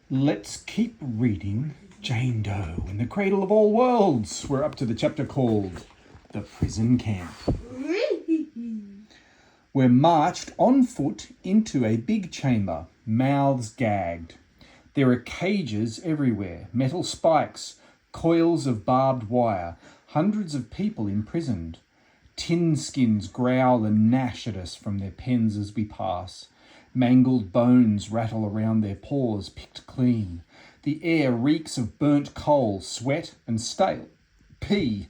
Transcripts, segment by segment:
Let's keep reading Jane Doe in the Cradle of All Worlds. We're up to the chapter called The Prison Camp. We're marched on foot into a big chamber, mouths gagged. There are cages everywhere, metal spikes, coils of barbed wire, hundreds of people imprisoned. Tin skins growl and gnash at us from their pens as we pass. Mangled bones rattle around their paws, picked clean. The air reeks of burnt coal, sweat and stale pee.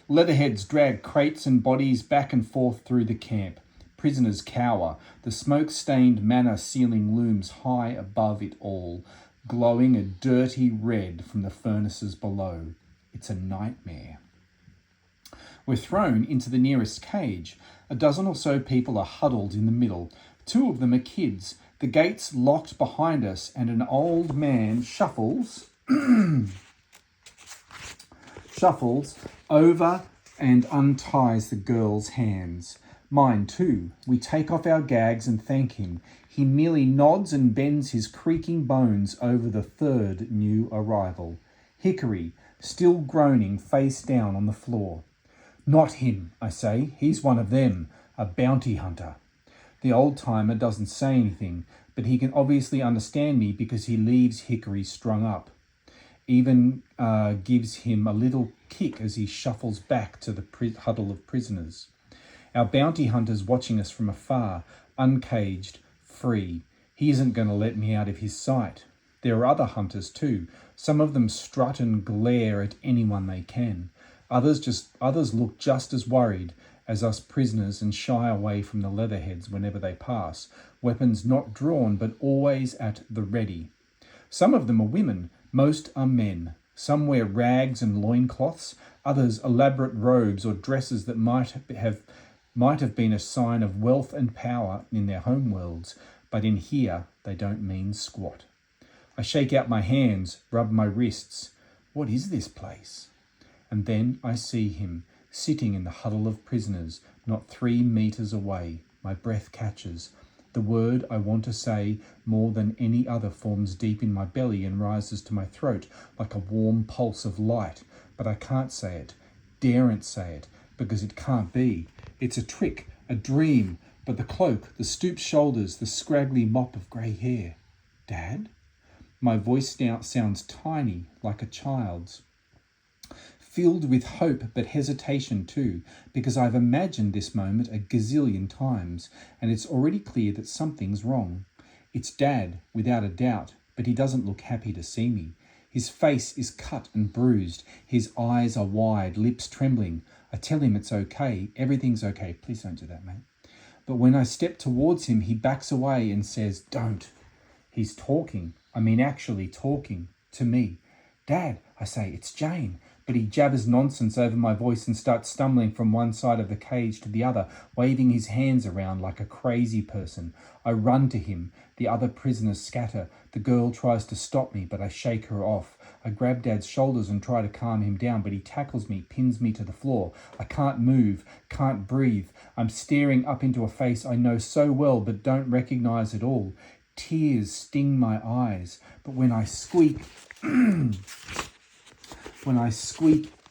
Leatherheads drag crates and bodies back and forth through the camp. Prisoners cower. The smoke-stained manor ceiling looms high above it all, glowing a dirty red from the furnaces below. It's a nightmare. We're thrown into the nearest cage. A dozen or so people are huddled in the middle. Two of them are kids. The gate's locked behind us, and an old man shuffles over and unties the girl's hands. Mine too. We take off our gags and thank him. He merely nods and bends his creaking bones over the third new arrival. Hickory, still groaning, face down on the floor. Not him, I say. He's one of them, a bounty hunter. The old-timer doesn't say anything, but he can obviously understand me because he leaves Hickory strung up. Even gives him a little kick as he shuffles back to the huddle of prisoners. Our bounty hunter's watching us from afar, uncaged, free. He isn't going to let me out of his sight. There are other hunters too. Some of them strut and glare at anyone they can. Others look just as worried as us prisoners and shy away from the Leatherheads whenever they pass, weapons not drawn but always at the ready. Some of them are women, most are men. Some wear rags and loincloths, others elaborate robes or dresses that might have been a sign of wealth and power in their homeworlds, but in here they don't mean squat. I shake out my hands, rub my wrists. What is this place? And then I see him, sitting in the huddle of prisoners, not 3 meters away. My breath catches. The word I want to say more than any other forms deep in my belly and rises to my throat like a warm pulse of light, but I can't say it, daren't say it, because it can't be. It's a trick, a dream, but the cloak, the stooped shoulders, the scraggly mop of grey hair. Dad? My voice now sounds tiny, like a child's. Filled with hope but hesitation too, because I've imagined this moment a gazillion times, and it's already clear that something's wrong. It's Dad, without a doubt, but he doesn't look happy to see me. His face is cut and bruised, his eyes are wide, lips trembling. I tell him it's okay, everything's okay. Please don't do that, mate. But when I step towards him, he backs away and says, "Don't." He's talking, actually talking, to me. "Dad," I say, "it's Jane." But he jabbers nonsense over my voice and starts stumbling from one side of the cage to the other, waving his hands around like a crazy person. I run to him. The other prisoners scatter. The girl tries to stop me, but I shake her off. I grab Dad's shoulders and try to calm him down, but he tackles me, pins me to the floor. I can't move, can't breathe. I'm staring up into a face I know so well but don't recognize at all. Tears sting my eyes, but when I squeak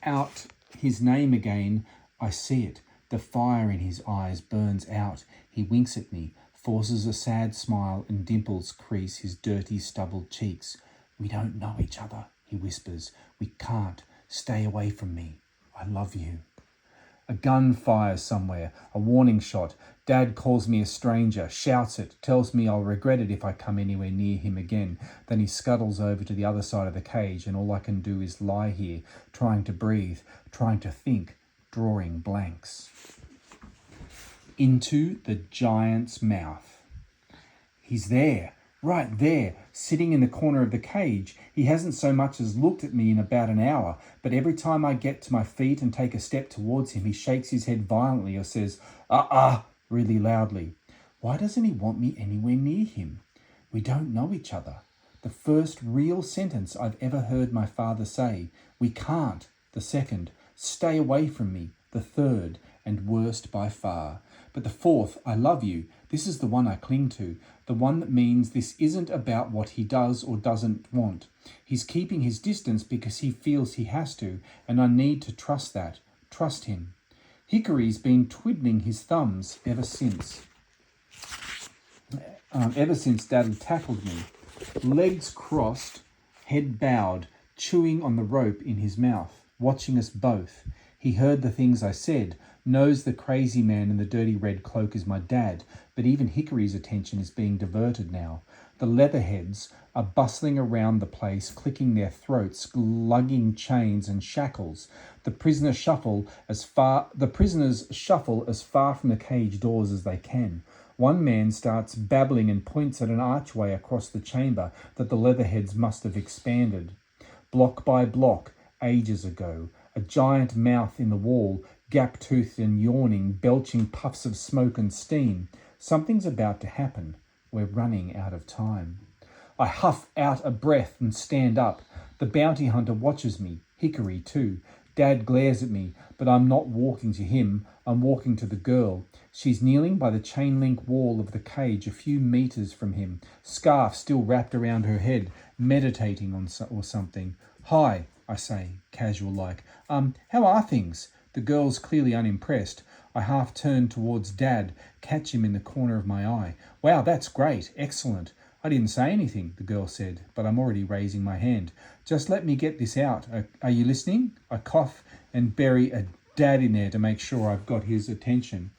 out his name again, I see it. The fire in his eyes burns out. He winks at me, forces a sad smile, and dimples crease his dirty, stubbled cheeks. "We don't know each other," he whispers. "We can't. Stay away from me. I love you." A gun fires somewhere, a warning shot. Dad calls me a stranger, shouts it, tells me I'll regret it if I come anywhere near him again. Then he scuttles over to the other side of the cage, and all I can do is lie here, trying to breathe, trying to think, drawing blanks. Into the giant's mouth. He's there, right there, sitting in the corner of the cage. He hasn't so much as looked at me in about an hour, but every time I get to my feet and take a step towards him, he shakes his head violently or says, really loudly. Why doesn't he want me anywhere near him? We don't know each other. The first real sentence I've ever heard my father say. We can't. The second. Stay away from me. The third, and worst by far. But the fourth, I love you, this is the one I cling to, the one that means this isn't about what he does or doesn't want. He's keeping his distance because he feels he has to, and I need to trust that. Trust him. Hickory's been twiddling his thumbs ever since Dad had tackled me. Legs crossed, head bowed, chewing on the rope in his mouth, watching us both. He heard the things I said, knows the crazy man in the dirty red cloak is my dad, but even Hickory's attention is being diverted now. The Leatherheads are bustling around the place, clicking their throats, lugging chains and shackles. The prisoners shuffle as far from the cage doors as they can. One man starts babbling and points at an archway across the chamber that the Leatherheads must have expanded. Block by block, ages ago, a giant mouth in the wall, gap-toothed and yawning, belching puffs of smoke and steam. Something's about to happen. We're running out of time. I huff out a breath and stand up. The bounty hunter watches me, Hickory too. Dad glares at me, but I'm not walking to him. I'm walking to the girl. She's kneeling by the chain-link wall of the cage a few meters from him, scarf still wrapped around her head, meditating on something. Hi, I say, casual-like. How are things? The girl's clearly unimpressed. I half turn towards Dad, catch him in the corner of my eye. Wow, that's great, excellent. I didn't say anything, the girl said, but I'm already raising my hand. Just let me get this out. Are you listening? I cough and bury a dad in there to make sure I've got his attention.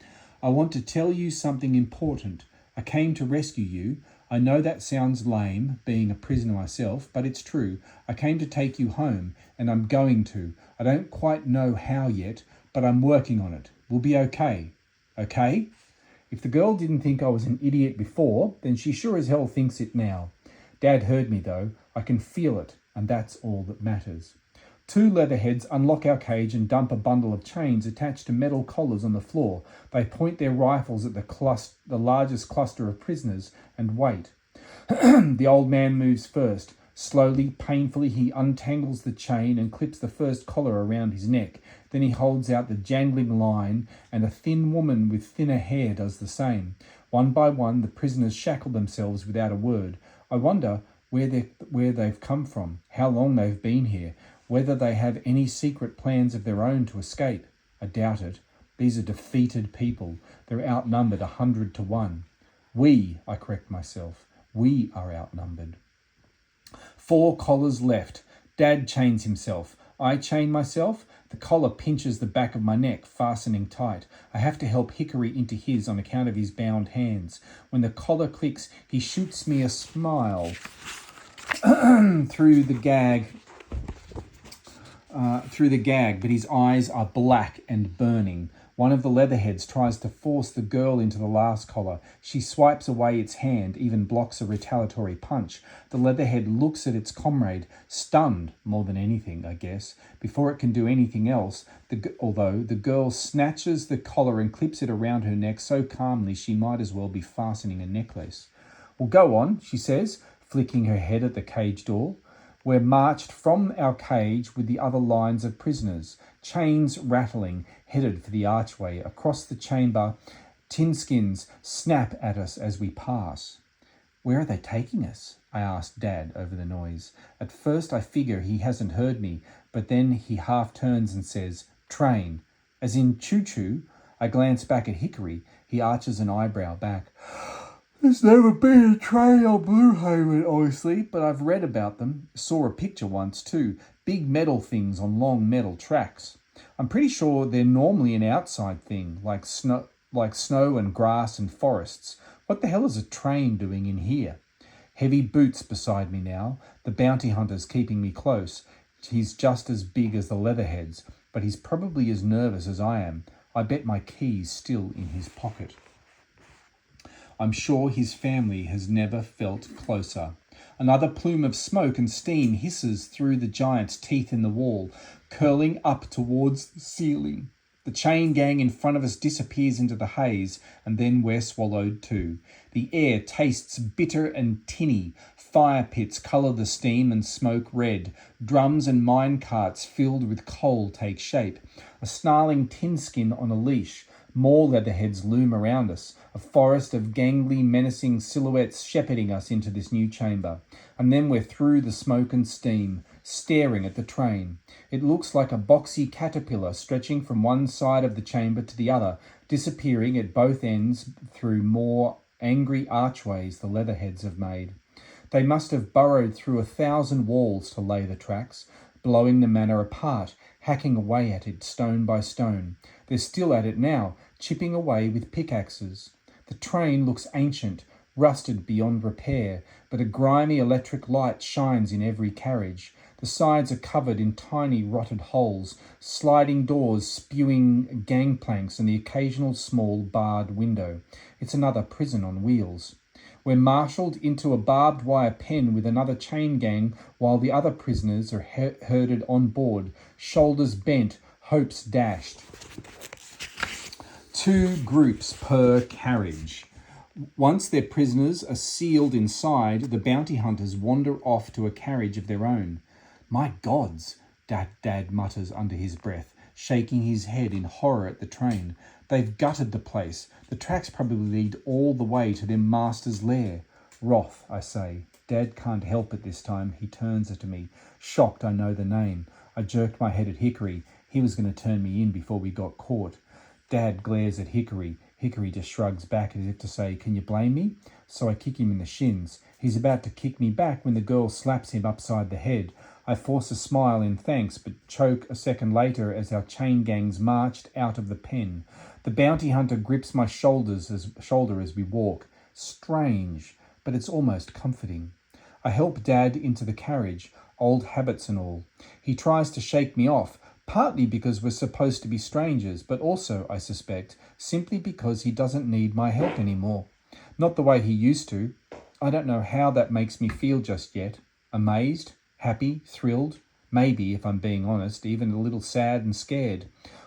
I want to tell you something important. I came to rescue you. I know that sounds lame, being a prisoner myself, but it's true. I came to take you home, and I'm going to. I don't quite know how yet, but I'm working on it. We'll be okay. Okay? If the girl didn't think I was an idiot before, then she sure as hell thinks it now. Dad heard me, though. I can feel it, and that's all that matters. Two Leatherheads unlock our cage and dump a bundle of chains attached to metal collars on the floor. They point their rifles at the largest cluster of prisoners and wait. The old man moves first. Slowly, painfully, he untangles the chain and clips the first collar around his neck. Then he holds out the jangling line, and a thin woman with thinner hair does the same. One by one, the prisoners shackle themselves without a word. I wonder where they've come from, how long they've been here, whether they have any secret plans of their own to escape. I doubt it. These are defeated people. They're outnumbered 100 to 1. I correct myself, we are outnumbered. 4 collars left. Dad chains himself. I chain myself. The collar pinches the back of my neck, fastening tight. I have to help Hickory into his on account of his bound hands. When the collar clicks, he shoots me a smile through the gag, but his eyes are black and burning. One of the Leatherheads tries to force the girl into the last collar. She swipes away its hand, even blocks a retaliatory punch. The Leatherhead looks at its comrade, stunned more than anything, I guess. Before it can do anything else, although the girl snatches the collar and clips it around her neck so calmly she might as well be fastening a necklace. Well, go on, she says, flicking her head at the cage door. We're marched from our cage with the other lines of prisoners, chains rattling, headed for the archway. Across the chamber, tin-skins snap at us as we pass. Where are they taking us? I asked Dad over the noise. At first I figure he hasn't heard me, but then he half turns and says, train, as in choo-choo. I glance back at Hickory. He arches an eyebrow back. There's never been a train on Blue Haven, honestly, but I've read about them. Saw a picture once too. Big metal things on long metal tracks. I'm pretty sure they're normally an outside thing, like snow and grass and forests. What the hell is a train doing in here? Heavy boots beside me now. The bounty hunter's keeping me close. He's just as big as the Leatherheads, but he's probably as nervous as I am. I bet my key's still in his pocket. I'm sure his family has never felt closer. Another plume of smoke and steam hisses through the giant's teeth in the wall, curling up towards the ceiling. The chain gang in front of us disappears into the haze, and then we're swallowed too. The air tastes bitter and tinny. Fire pits colour the steam and smoke red. Drums and mine carts filled with coal take shape. A snarling tin-skin on a leash, More Leatherheads loom around us, a forest of gangly, menacing silhouettes shepherding us into this new chamber. And then we're through the smoke and steam, staring at the train. It looks like a boxy caterpillar stretching from one side of the chamber to the other, disappearing at both ends through more angry archways the Leatherheads have made. They must have burrowed through 1,000 walls to lay the tracks, blowing the manor apart, hacking away at it stone by stone. They're still at it now, chipping away with pickaxes. The train looks ancient, rusted beyond repair, but a grimy electric light shines in every carriage. The sides are covered in tiny rotted holes, sliding doors spewing gangplanks and the occasional small barred window. It's another prison on wheels. We're marshalled into a barbed wire pen with another chain gang while the other prisoners are herded on board, shoulders bent, hopes dashed. 2 groups per carriage. Once their prisoners are sealed inside, the bounty hunters wander off to a carriage of their own. My gods, Dad mutters under his breath, shaking his head in horror at the train. They've gutted the place. The tracks probably lead all the way to their master's lair. Wrath, I say. Dad can't help it this time. He turns to me. Shocked I know the name. I jerked my head at Hickory. He was going to turn me in before we got caught. Dad glares at Hickory. Hickory just shrugs back as if to say, can you blame me? So I kick him in the shins. He's about to kick me back when the girl slaps him upside the head. I force a smile in thanks, but choke a second later as our chain gangs marched out of the pen. The bounty hunter grips my shoulder as we walk. Strange, but it's almost comforting. I help Dad into the carriage, old habits and all. He tries to shake me off, partly because we're supposed to be strangers, but also, I suspect, simply because he doesn't need my help anymore. Not the way he used to. I don't know how that makes me feel just yet. Amazed? Happy? Thrilled? Maybe, if I'm being honest, even a little sad and scared.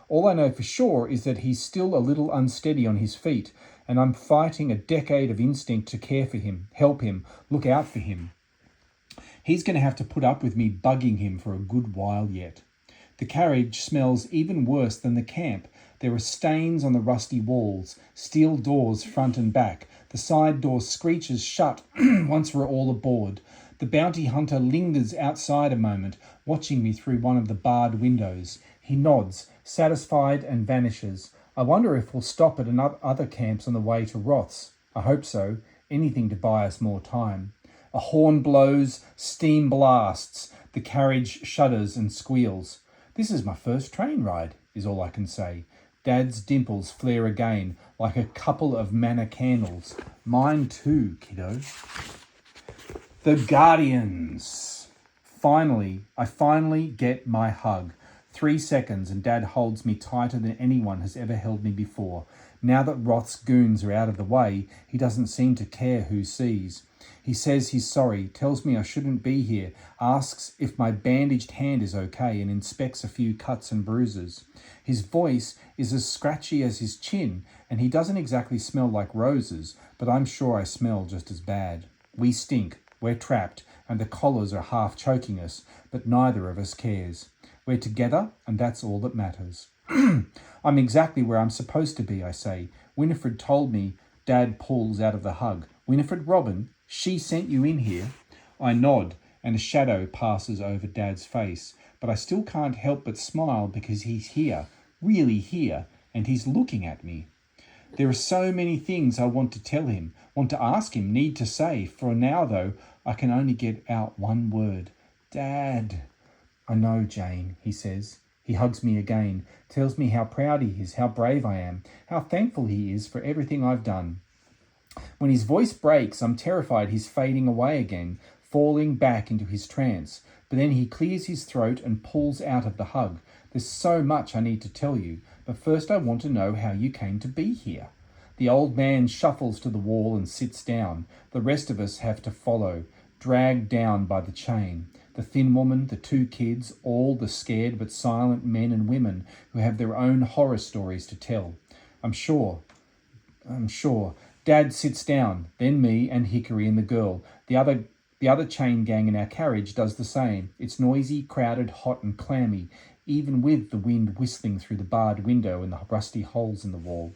All I know for sure is that he's still a little unsteady on his feet, and I'm fighting a decade of instinct to care for him, help him, look out for him. He's going to have to put up with me bugging him for a good while yet. The carriage smells even worse than the camp. There are stains on the rusty walls, steel doors front and back. The side door screeches shut once we're all aboard. The bounty hunter lingers outside a moment, watching me through one of the barred windows. He nods, satisfied, and vanishes. I wonder if we'll stop at other camps on the way to Roth's. I hope so. Anything to buy us more time. A horn blows, steam blasts. The carriage shudders and squeals. This is my first train ride, is all I can say. Dad's dimples flare again, like a couple of manna candles. Mine too, kiddo. The Guardians. I finally get my hug. 3 seconds and Dad holds me tighter than anyone has ever held me before. Now that Roth's goons are out of the way, he doesn't seem to care who sees. He says he's sorry, tells me I shouldn't be here, asks if my bandaged hand is okay and inspects a few cuts and bruises. His voice is as scratchy as his chin, and he doesn't exactly smell like roses, but I'm sure I smell just as bad. We stink, we're trapped, and the collars are half choking us, but neither of us cares. We're together, and that's all that matters. I'm exactly where I'm supposed to be, I say. Winifred told me. Dad pulls out of the hug. Winifred Robin? She sent you in here? I nod, and a shadow passes over Dad's face, but I still can't help but smile because he's here, really here, and he's looking at me. There are so many things I want to tell him, want to ask him, need to say. For now, though, I can only get out one word. Dad. I know, Jane, he says. He hugs me again, tells me how proud he is, how brave I am, how thankful he is for everything I've done. When his voice breaks, I'm terrified he's fading away again, falling back into his trance. But then he clears his throat and pulls out of the hug. There's so much I need to tell you, but first I want to know how you came to be here. The old man shuffles to the wall and sits down. The rest of us have to follow, dragged down by the chain. The thin woman, the 2 kids, all the scared but silent men and women who have their own horror stories to tell. I'm sure. Dad sits down, then me and Hickory and the girl. The other chain gang in our carriage does the same. It's noisy, crowded, hot and clammy. even with the wind whistling through the barred window and the rusty holes in the wall.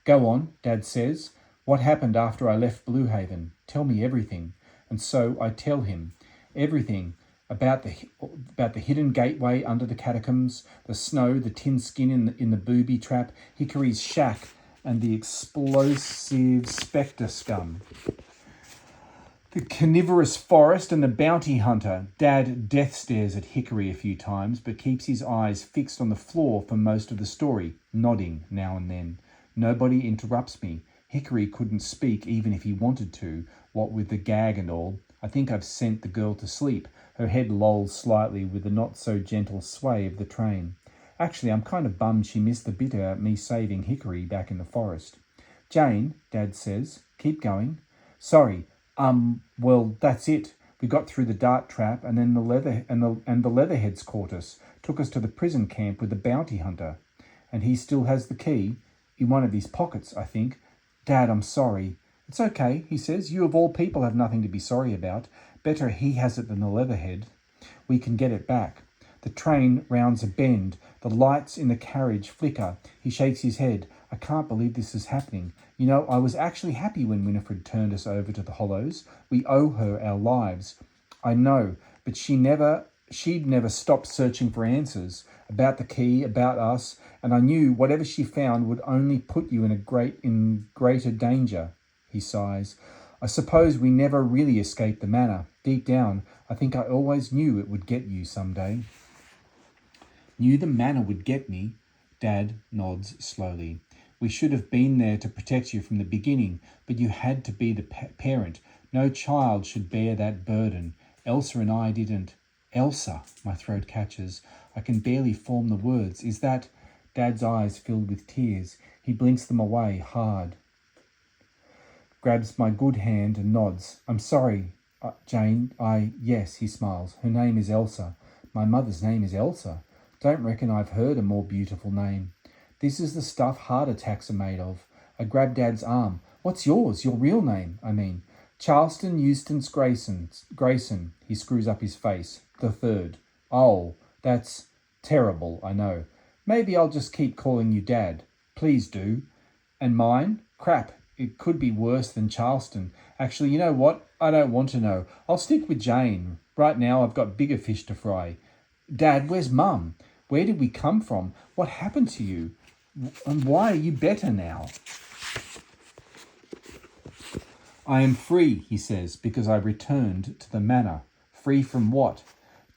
Go on, Dad says. What happened after I left Blue Haven? Tell me everything. And so I tell him everything about the hidden gateway under the catacombs, the snow, the tin skin in the booby trap, Hickory's shack, and the explosive spectre scum. The carnivorous forest and the bounty hunter. Dad death stares at Hickory a few times, but keeps his eyes fixed on the floor for most of the story, nodding now and then. Nobody interrupts me. Hickory couldn't speak even if he wanted to, what with the gag and all. I think I've sent the girl to sleep. Her head lolls slightly with the not-so-gentle sway of the train. Actually, I'm kind of bummed she missed the bit about me saving Hickory back in the forest. Jane, Dad says, keep going. Sorry, well, that's it. We got through the dart trap, and then the Leatherheads caught us, took us to the prison camp with the bounty hunter. And he still has the key, in one of his pockets, I think. Dad, I'm sorry. It's okay, he says. You of all people have nothing to be sorry about. Better he has it than the Leatherhead. We can get it back. The train rounds a bend. The lights in the carriage flicker. He shakes his head. I can't believe this is happening. You know, I was actually happy when Winifred turned us over to the Hollows. We owe her our lives. I know, but she'd never stop searching for answers about the key, about us, and I knew whatever she found would only put you in greater danger. He sighs. I suppose we never really escaped the manor. Deep down, I think I always knew it would get you someday. Knew the manor would get me? Dad nods slowly. We should have been there to protect you from the beginning, but you had to be the parent. No child should bear that burden. Elsa and I didn't. Elsa, my throat catches. I can barely form the words. Is that... Dad's eyes filled with tears. He blinks them away hard. Grabs my good hand and nods. I'm sorry, Jane. Yes, he smiles. Her name is Elsa. My mother's name is Elsa. Don't reckon I've heard a more beautiful name. This is the stuff heart attacks are made of. I grab Dad's arm. What's yours? Your real name, I mean. Charleston Eustace Grayson. He screws up his face. The third. Oh, that's terrible, I know. Maybe I'll just keep calling you Dad. Please do. And mine? Crap. It could be worse than Charleston. Actually, you know what? I don't want to know. I'll stick with Jane. Right now I've got bigger fish to fry. Dad, where's Mum? Where did we come from? What happened to you? And why are you better now? I am free, he says, because I returned to the manor. Free from what?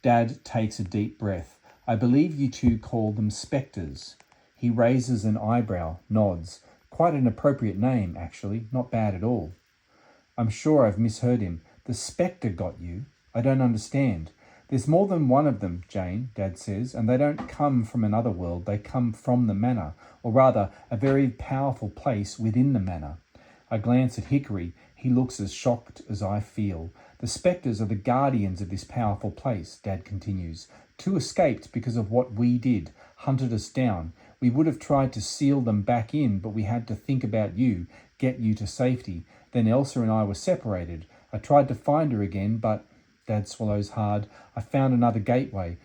Dad takes a deep breath. I believe you two call them spectres. He raises an eyebrow, nods. Quite an appropriate name, actually. Not bad at all. I'm sure I've misheard him. The spectre got you? I don't understand. There's more than one of them, Jane, Dad says, and they don't come from another world. They come from the manor, or rather, a very powerful place within the manor. I glance at Hickory. He looks as shocked as I feel. The spectres are the guardians of this powerful place, Dad continues. Two escaped because of what we did, hunted us down. We would have tried to seal them back in, but we had to think about you, get you to safety. Then Elsa and I were separated. I tried to find her again, but... Dad swallows hard. I found another gateway.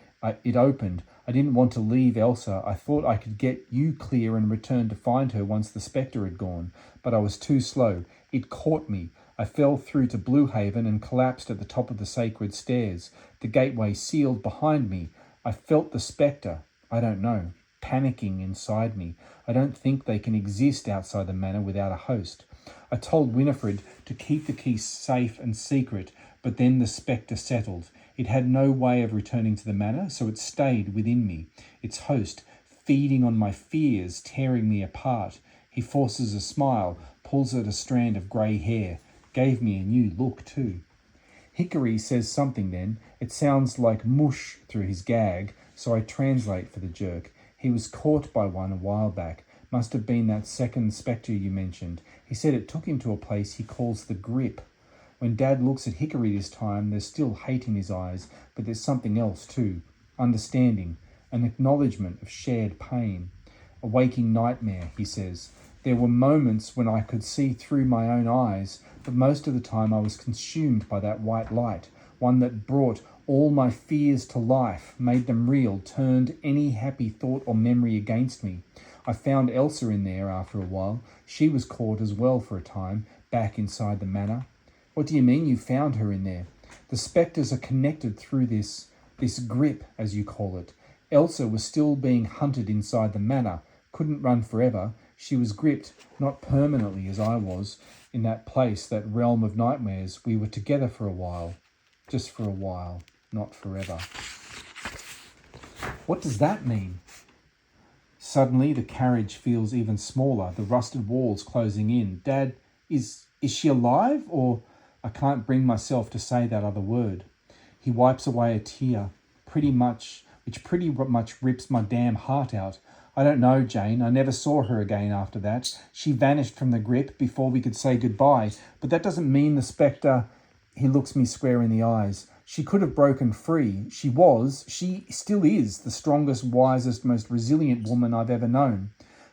It opened. I didn't want to leave Elsa. I thought I could get you clear and return to find her once the spectre had gone. But I was too slow. It caught me. I fell through to Blue Haven and collapsed at the top of the sacred stairs. The gateway sealed behind me. I felt the spectre. I don't know. Panicking inside me. I don't think they can exist outside the manor without a host. I told Winifred to keep the key safe and secret, but then the spectre settled. It had no way of returning to the manor, so it stayed within me, its host, feeding on my fears, tearing me apart. He forces a smile, pulls at a strand of grey hair, gave me a new look too. Hickory says something then. It sounds like mush through his gag, so I translate for the jerk. He was caught by one a while back. Must have been that second spectre you mentioned. He said it took him to a place he calls the grip. When Dad looks at Hickory this time, there's still hate in his eyes, but there's something else too. Understanding, an acknowledgement of shared pain. A waking nightmare, he says. There were moments when I could see through my own eyes, but most of the time I was consumed by that white light, one that brought all my fears to life, made them real, turned any happy thought or memory against me. I found Elsa in there after a while. She was caught as well for a time, back inside the manor. What do you mean you found her in there? The spectres are connected through this grip, as you call it. Elsa was still being hunted inside the manor, couldn't run forever. She was gripped, not permanently as I was, in that place, that realm of nightmares. We were together for a while. Just for a while, not forever. What does that mean? Suddenly the carriage feels even smaller, the rusted walls closing in. Dad, is she alive? Or I can't bring myself to say that other word. He wipes away a tear, which pretty much rips my damn heart out. I don't know, Jane. I never saw her again after that. She vanished from the grip before we could say goodbye. But that doesn't mean the spectre... He looks me square in the eyes. She could have broken free. She still is, the strongest, wisest, most resilient woman I've ever known.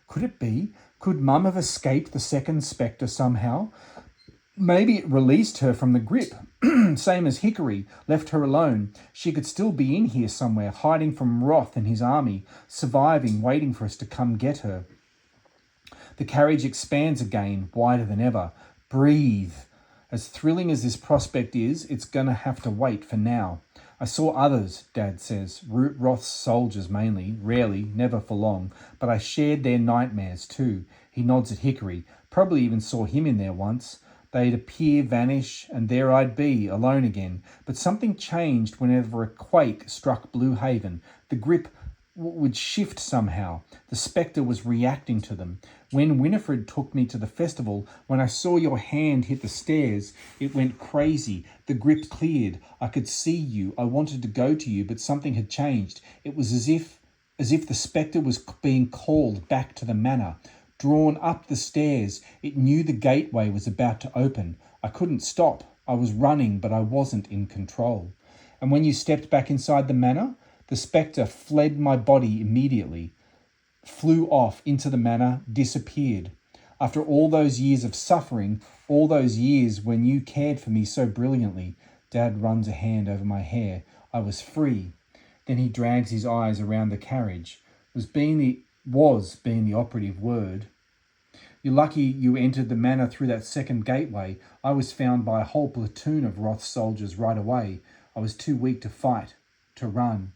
Could it be? Could Mum have escaped the second spectre somehow? Maybe it released her from the grip, same as Hickory, left her alone. She could still be in here somewhere, hiding from Roth and his army, surviving, waiting for us to come get her. The carriage expands again, wider than ever. Breathe. As thrilling as this prospect is, it's going to have to wait for now. I saw others, Dad says, Roth's soldiers mainly, rarely, never for long, but I shared their nightmares too. He nods at Hickory, probably even saw him in there once. They'd appear, vanish, and there I'd be, alone again. But something changed whenever a quake struck Blue Haven. The grip would shift somehow. The spectre was reacting to them. When Winifred took me to the festival, when I saw your hand hit the stairs, it went crazy. The grip cleared. I could see you. I wanted to go to you, but something had changed. It was as if the spectre was being called back to the manor. Drawn up the stairs, it knew the gateway was about to open. I couldn't stop. I was running, but I wasn't in control. And when you stepped back inside the manor, the spectre fled my body immediately, flew off into the manor, disappeared. After all those years of suffering, all those years when you cared for me so brilliantly, Dad runs a hand over my hair. I was free. Then he drags his eyes around the carriage. Was being the operative word. You're lucky you entered the manor through that second gateway. I was found by a whole platoon of Roth soldiers right away. I was too weak to fight, to run.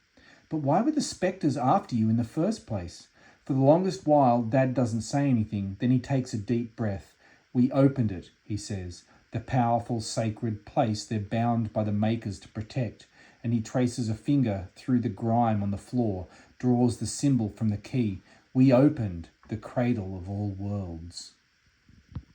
But why were the spectres after you in the first place? For the longest while, Dad doesn't say anything. Then he takes a deep breath. We opened it, he says. The powerful, sacred place they're bound by the makers to protect. And he traces a finger through the grime on the floor, draws the symbol from the key. We opened the cradle of all worlds.